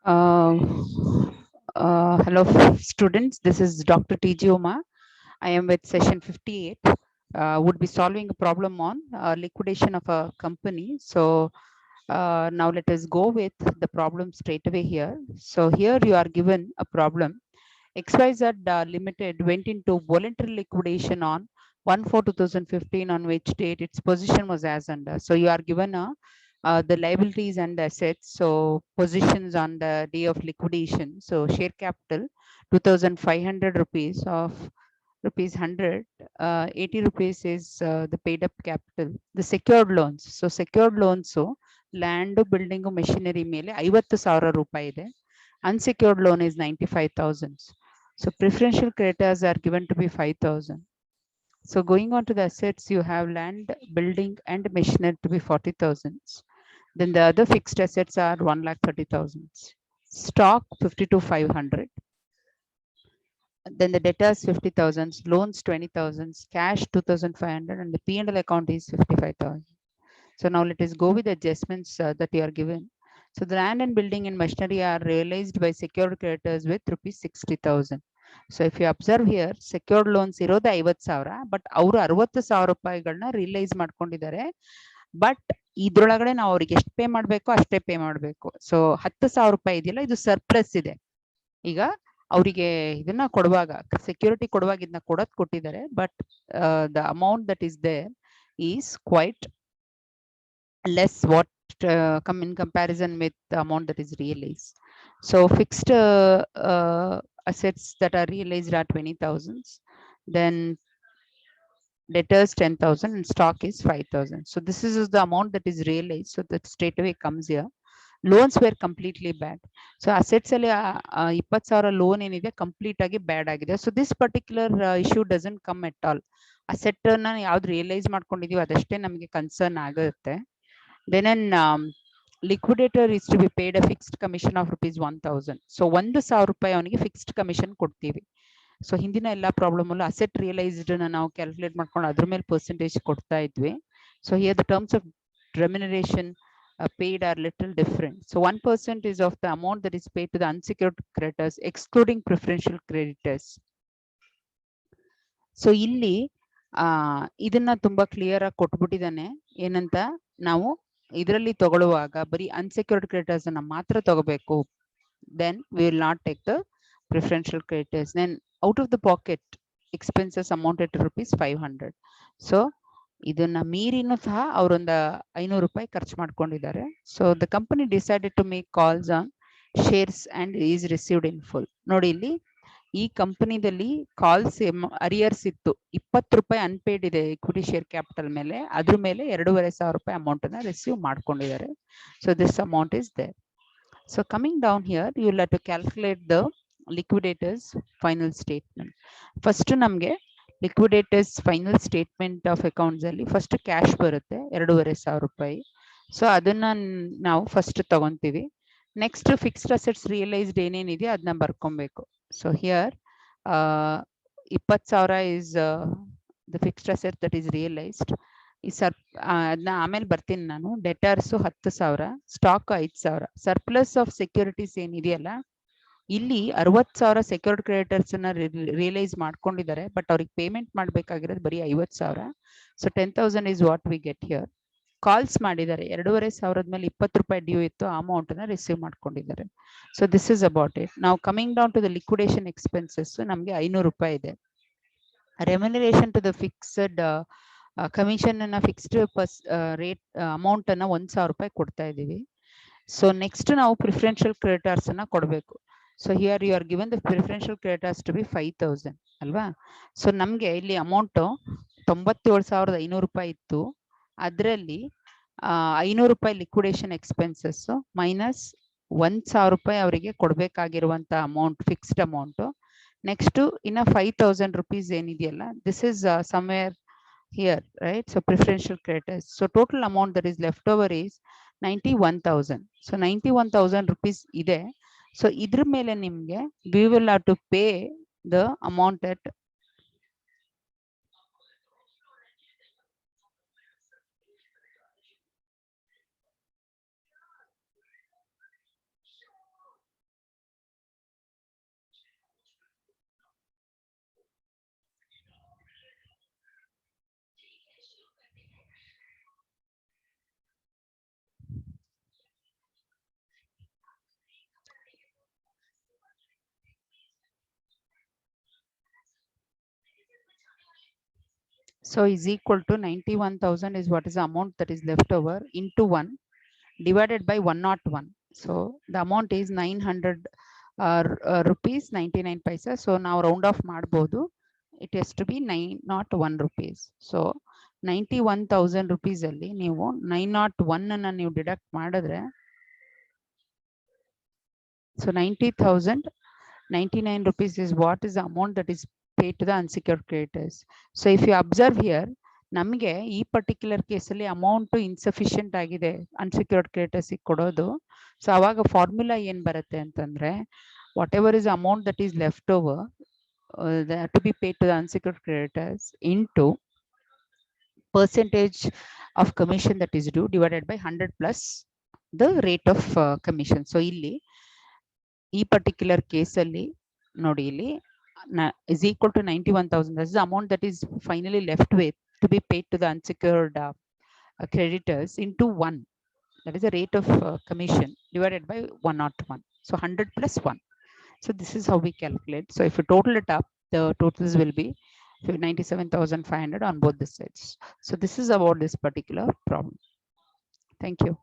Uh, Hello, students. This is Dr. T.G. Uma. I am with session 58. Would be solving a problem on liquidation of a company. So now let us go with the problem straight away here. So here you are given a problem. XYZ Limited went into voluntary liquidation on 1/4/2015, on which date its position was as under. So you are given the liabilities and assets. So positions on the day of liquidation. So share capital 2,500 rupees of rupees 100. 80 rupees is the paid up capital. The secured loans. So secured loans, so land, building, machinery ಮೇಲೆ 50,000 ರೂಪಾಯಿ ಇದೆ. Unsecured loan is 95,000. So preferential creditors are given to be 5,000. So going on to the assets, you have land, building, and machinery to be 40,000. Then the other fixed assets are 1,30,000. Stock 52,500. Then the debtors 50,000, loans 20,000, cash 2,500, and the P&L account is 55,000. So now let us go with the adjustments that you are given. So the land and building and machinery are realized by secured creditors with rupees 60,000. So if you observe here, secured loans ಇರೋದು 50,000, but ಅವರು 60,000 ರೂಪಾಯಿಗಳನ್ನ realise ಮಾಡ್ಕೊಂಡಿದ್ದಾರೆ. But ಇದ್ರೊಳಗಡೆ ನಾವು ಅವ್ರಿಗೆ ಎಷ್ಟು pay ಮಾಡಬೇಕು ಅಷ್ಟೇ ಪೇ ಮಾಡಬೇಕು. ಸೊ 10,000 ರೂಪಾಯಿ ಇದೆಯಲ್ಲ, ಇದು ಸರ್ಪ್ಲಸ್ ಇದೆ. ಈಗ ಅವರಿಗೆ ಇದನ್ನ ಕೊಡುವಾಗ, ಸೆಕ್ಯೂರಿಟಿ ಕೊಡುವಾಗ ಇದನ್ನ ಕೊಟ್ಟಿದ್ದಾರೆ, but the amount that is there is quite less what come in comparison with the amount that is realized. So fixed assets that are realized are 20,000, then debtors 10,000, and stock is 5,000. So this is the amount that is realized. So that straight away comes here. Loans were completely bad. So assets ಅಲ್ಲಿ 20,000 loan ಏನಿದೆ complete ಆಗಿ ಬ್ಯಾಡ್ ಆಗಿದೆ. So this particular issue doesn't come at all. Asset ನ ಯಾವ್ದು realise ಮಾಡ್ಕೊಂಡಿದೀವಿ ಅದಷ್ಟೇ ನಮಗೆ concern ಆಗುತ್ತೆ. Then an liquidator is to be paid a fixed commission of rupees 1,000. So 1,000 ರೂಪಾಯಿ ಅವನಿಗೆ ಫಿಕ್ಸ್ಡ್ ಕಮಿಷನ್ ಕೊಡ್ತೀವಿ. ಸೊ ಹಿಂದಿನ ಎಲ್ಲಾ ಪ್ರಾಬ್ಲಮ್ ಅಲ್ಲೂ ಅಸೆಟ್ ರಿಯಲೈಸ್ಡ್ ನಾವು ಕ್ಯಾಲ್ಕುಲೇಟ್ ಮಾಡ್ಕೊಂಡು ಅದ್ರ ಮೇಲೆ ಪರ್ಸೆಂಟೇಜ್ ಕೊಡ್ತಾ ಇದ್ವಿ. So here the terms of remuneration paid are little different. So 1% is of the amount that is paid to the unsecured creditors, excluding preferential creditors. So ಇಲ್ಲಿ ಇದನ್ನ ತುಂಬಾ ಕ್ಲಿಯರ್ ಆಗಿ ಕೊಟ್ಬಿಟ್ಟಿದ್ದಾನೆ. ಏನಂತ, ನಾವು ಇದರಲ್ಲಿ ತಗೊಳ್ಳುವಾಗ ಬರೀ ಅನ್ಸೆಕ್ಯೂರ್ಡ್ ಕ್ರೆಡಿಟರ್ಸ್ ಅನ್ನ ಮಾತ್ರ ತಗೋಬೇಕು. Then we will not take the preferential creditors. Then out of the pocket expenses amounted to rupees 500. So ಇದನ್ನ ಮೀರಿನೂ ಸಹ ಅವರೊಂದು 500 ರೂಪಾಯಿ ಖರ್ಚು ಮಾಡ್ಕೊಂಡಿದ್ದಾರೆ. So the company decided to make calls on shares and is received in full. ನೋಡಿ, ಇಲ್ಲಿ ಈ ಕಂಪನಿದಲ್ಲಿ calls arrears ಇತ್ತು, 20 ರೂಪಾಯಿ ಅನ್ಪೇಡ್ ಇದೆ ಇಕ್ವಿಟಿ ಶೇರ್ ಕ್ಯಾಪಿಟಲ್ ಮೇಲೆ, ಅದ್ರ ಮೇಲೆ 2,500 ರೂಪಾಯಿ ಅಮೌಂಟ್ ಅನ್ನ ರಿಸೀವ್ ಮಾಡ್ಕೊಂಡಿದ್ದಾರೆ. So this amount is there. So coming down here, you will have to calculate the liquidator's final statement. First ನಮಗೆ liquidator's final statement of accounts ಅಲ್ಲಿ ಫಸ್ಟ್ ಕ್ಯಾಶ್ ಬರುತ್ತೆ 2,500 ರೂಪಾಯಿ. ಸೊ ಅದನ್ನ ನಾವು ಫಸ್ಟ್ ತಗೊಂತೀವಿ. ನೆಕ್ಸ್ಟ್ ಫಿಕ್ಸ್ಡ್ ಅಸೆಟ್ಸ್ ರಿಯಲೈಸ್ಡ್ ಏನೇನಿದೆಯೋ ಅದನ್ನ ಬರ್ಕೊಬೇಕು. So here 20,000 is the fixed asset that is realised. ಈ ಅದನ್ನ ಆಮೇಲೆ ಬರ್ತೀನಿ ನಾನು. Debtors 10,000, stock 5,000. Surplus of securities ಏನಿದೆಯಲ್ಲ, ಇಲ್ಲಿ 60,000 ಸೆಕ್ಯೂರ್ಡ್ ಕ್ರೆಡಿಟರ್ಸ್ ನ ರಿಯಲೈಸ್ ಮಾಡ್ಕೊಂಡಿದ್ದಾರೆ, ಬಟ್ ಅವ್ರಿಗೆ ಪೇಮೆಂಟ್ ಮಾಡ್ಬೇಕಾಗಿರೋದು ಬರೀ 50,000. So 10,000 is what we get here. Calls ಮಾಡಿದ್ದಾರೆ, 2,500 ಮೇಲೆ 20 ರೂಪಾಯಿ ಡ್ಯೂ ಇತ್ತು, ಆ ಅಮೌಂಟ್ ನ ರಿಸೀವ್ ಮಾಡ್ಕೊಂಡಿದ್ದಾರೆ. So this is about it. ನಾವು coming down to the liquidation expenses, ನಮಗೆ 500 ರೂಪಾಯಿ ಇದೆ. Remuneration to the fixed commission ಅನ್ನ ಫಿಕ್ಸ್ಡ್ ರೇಟ್ ಅಮೌಂಟ್ ಅನ್ನ 1,000 ರೂಪಾಯಿ ಕೊಡ್ತಾ ಇದೀವಿ. ಸೊ ನೆಕ್ಸ್ಟ್ ನಾವು ಪ್ರಿಫರೆನ್ಷಿಯಲ್ ಕ್ರೆಡಿಟರ್ಸ್ ಅನ್ನ ಕೊಡಬೇಕು. So here you are given the preferential creditors to be 5,000 ಅಲ್ವಾ. ಸೊ ನಮ್ಗೆ ಇಲ್ಲಿ ಅಮೌಂಟ್ 97,500 ರೂಪಾಯಿ ಇತ್ತು. ಅದರಲ್ಲಿ 500 ರೂಪಾಯಿ ಲಿಕ್ವಿಡೇಷನ್ ಎಕ್ಸ್ಪೆನ್ಸಸ್ ಮೈನಸ್ 1,000 ರೂಪಾಯಿ ಅವರಿಗೆ ಕೊಡ್ಬೇಕಾಗಿರುವಂತ ಅಮೌಂಟ್, ಫಿಕ್ಸ್ಡ್ ಅಮೌಂಟ್. ನೆಕ್ಸ್ಟ್ ಇನ್ನ 5,000 rupees ಏನಿದೆಯಲ್ಲ, this is somewhere here, right? So preferential creditors. So total amount that is left over is 91,000. So 91,000 rupees ಇದೆ. So ಇದ್ರ ಮೇಲೆ ನಿಮ್ಗೆ we will have to pay the amount that So is equal to 91,000 is what is the amount that is left over into 1 divided by 101. So the amount is 900 rupees 99 paisa. So now round off ಮಾಡಬಹುದು. It has to be 901 rupees. So 91,000 rupees ಅಲ್ಲಿ ನೀವು 901 ಅನ್ನ ನೀವು deduct ಮಾಡಿದ್ರೆ so 90,099 rupees is what is the amount that is paid to the unsecured creditors. So if you observe here, ನಮಗೆ ಈ particular ಕೇಸಲ್ಲಿ amount insufficient ಆಗಿದೆ ಅನ್ಸೆಕ್ಯೂರ್ಡ್ ಕ್ರೆಡಿಟರ್ಸ್ ಕೊಡೋದು. ಸೊ ಅವಾಗ ಫಾರ್ಮುಲಾ ಏನ್ ಬರುತ್ತೆ ಅಂತಂದ್ರೆ whatever is amount that is left over to be paid to the unsecured creditors into percentage of commission that is due divided by 100 plus the rate of commission. So ಇಲ್ಲಿ ಈ particular ಕೇಸಲ್ಲಿ ನೋಡಿ ಇಲ್ಲಿ is equal to 91,000. That's the amount that is finally left with to be paid to the unsecured creditors into 1. That is the rate of commission divided by 101. So 100 plus 1. So this is how we calculate. So if you total it up, the totals will be 97,500 on both the sides. So this is about this particular problem. Thank you.